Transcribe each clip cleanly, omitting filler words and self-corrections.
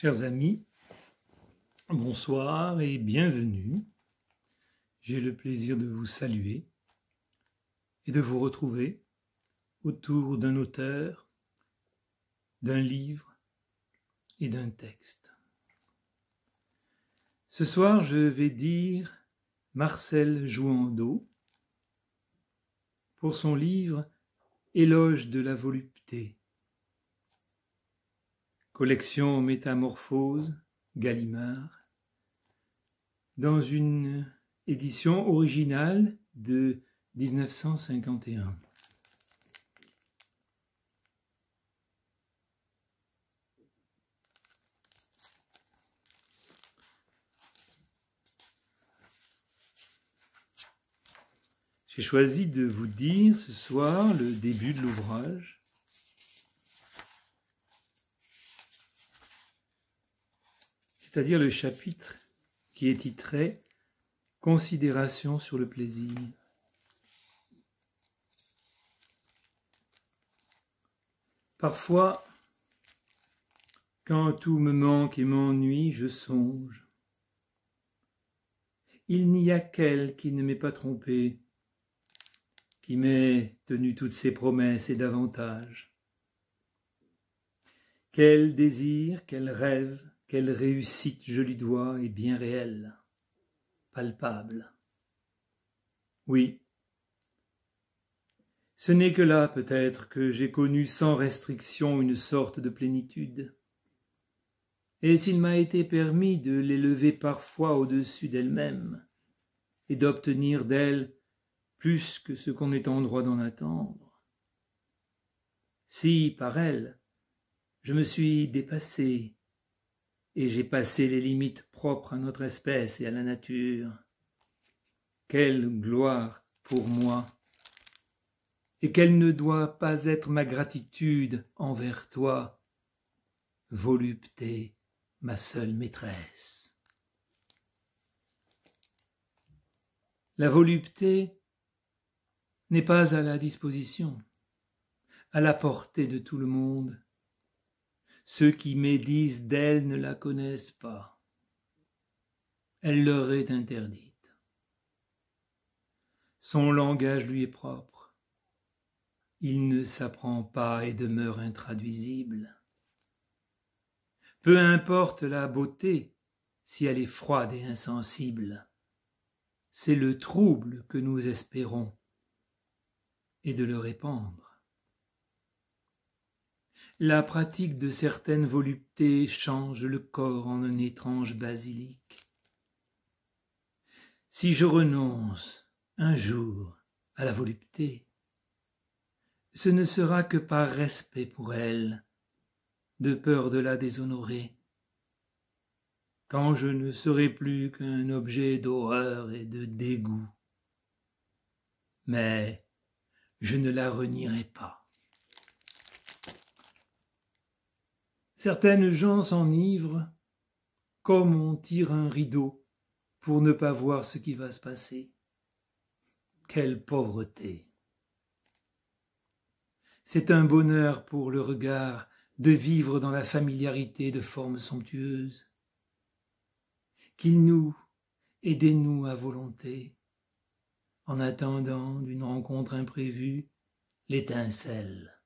Chers amis, bonsoir et bienvenue. J'ai le plaisir de vous saluer et de vous retrouver autour d'un auteur, d'un livre et d'un texte. Ce soir, je vais dire Marcel Jouhandeau pour son livre Éloge de la volupté. Collection Métamorphose, Gallimard, dans une édition originale de 1951. J'ai choisi de vous dire ce soir le début de l'ouvrage. C'est-à-dire le chapitre qui est titré « Considération sur le plaisir ». Parfois, quand tout me manque et m'ennuie, je songe. Il n'y a qu'elle qui ne m'ait pas trompé, qui m'ait tenu toutes ses promesses et davantage. Quel désir, quel rêve, quelle réussite je lui dois est bien réelle, palpable. Oui, ce n'est que là peut-être que j'ai connu sans restriction une sorte de plénitude. Et s'il m'a été permis de l'élever parfois au-dessus d'elle-même et d'obtenir d'elle plus que ce qu'on est en droit d'en attendre, si par elle je me suis dépassé et j'ai passé les limites propres à notre espèce et à la nature, quelle gloire pour moi, et quelle ne doit pas être ma gratitude envers toi, volupté, ma seule maîtresse. La volupté n'est pas à la disposition, à la portée de tout le monde. Ceux qui médisent d'elle ne la connaissent pas. Elle leur est interdite. Son langage lui est propre. Il ne s'apprend pas et demeure intraduisible. Peu importe la beauté, si elle est froide et insensible. C'est le trouble que nous espérons, et de le répandre. La pratique de certaines voluptés change le corps en un étrange basilic. Si je renonce un jour à la volupté, ce ne sera que par respect pour elle, de peur de la déshonorer, quand je ne serai plus qu'un objet d'horreur et de dégoût. Mais je ne la renierai pas. Certaines gens s'enivrent comme on tire un rideau pour ne pas voir ce qui va se passer. Quelle pauvreté! C'est un bonheur pour le regard de vivre dans la familiarité de formes somptueuses. Qu'il noue et dénoue à volonté, en attendant d'une rencontre imprévue l'étincelle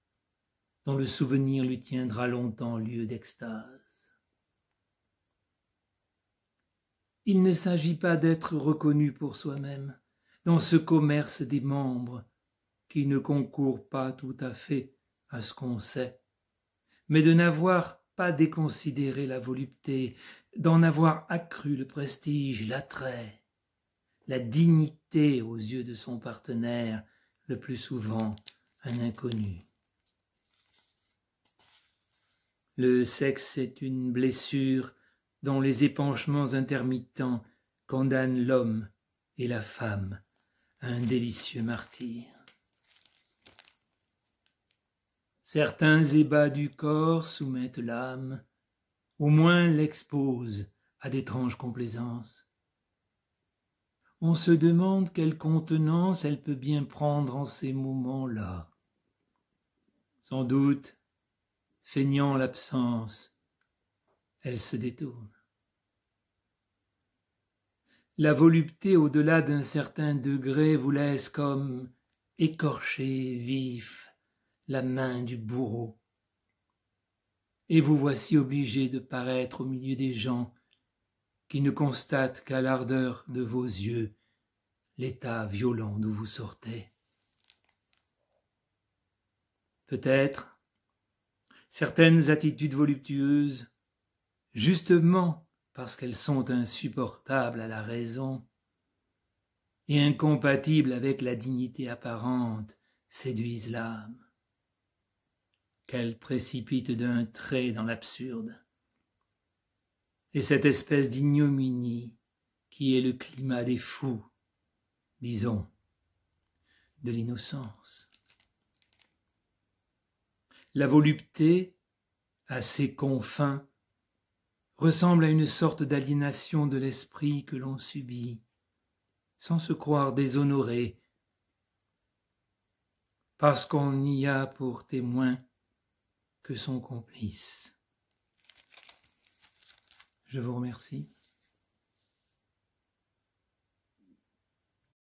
dont le souvenir lui tiendra longtemps lieu d'extase. Il ne s'agit pas d'être reconnu pour soi-même dans ce commerce des membres qui ne concourt pas tout à fait à ce qu'on sait, mais de n'avoir pas déconsidéré la volupté, d'en avoir accru le prestige, l'attrait, la dignité aux yeux de son partenaire, le plus souvent un inconnu. Le sexe est une blessure dont les épanchements intermittents condamnent l'homme et la femme à un délicieux martyre. Certains ébats du corps soumettent l'âme, au moins l'exposent à d'étranges complaisances. On se demande quelle contenance elle peut bien prendre en ces moments-là. Sans doute, feignant l'absence, elle se détourne. La volupté au-delà d'un certain degré vous laisse comme écorché, vif, la main du bourreau. Et vous voici obligé de paraître au milieu des gens qui ne constatent qu'à l'ardeur de vos yeux l'état violent d'où vous sortez. Peut-être certaines attitudes voluptueuses, justement parce qu'elles sont insupportables à la raison et incompatibles avec la dignité apparente, séduisent l'âme, qu'elle précipite d'un trait dans l'absurde. Et cette espèce d'ignominie qui est le climat des fous, disons, de l'innocence. La volupté, à ses confins, ressemble à une sorte d'aliénation de l'esprit que l'on subit, sans se croire déshonoré, parce qu'on n'y a pour témoin que son complice. Je vous remercie.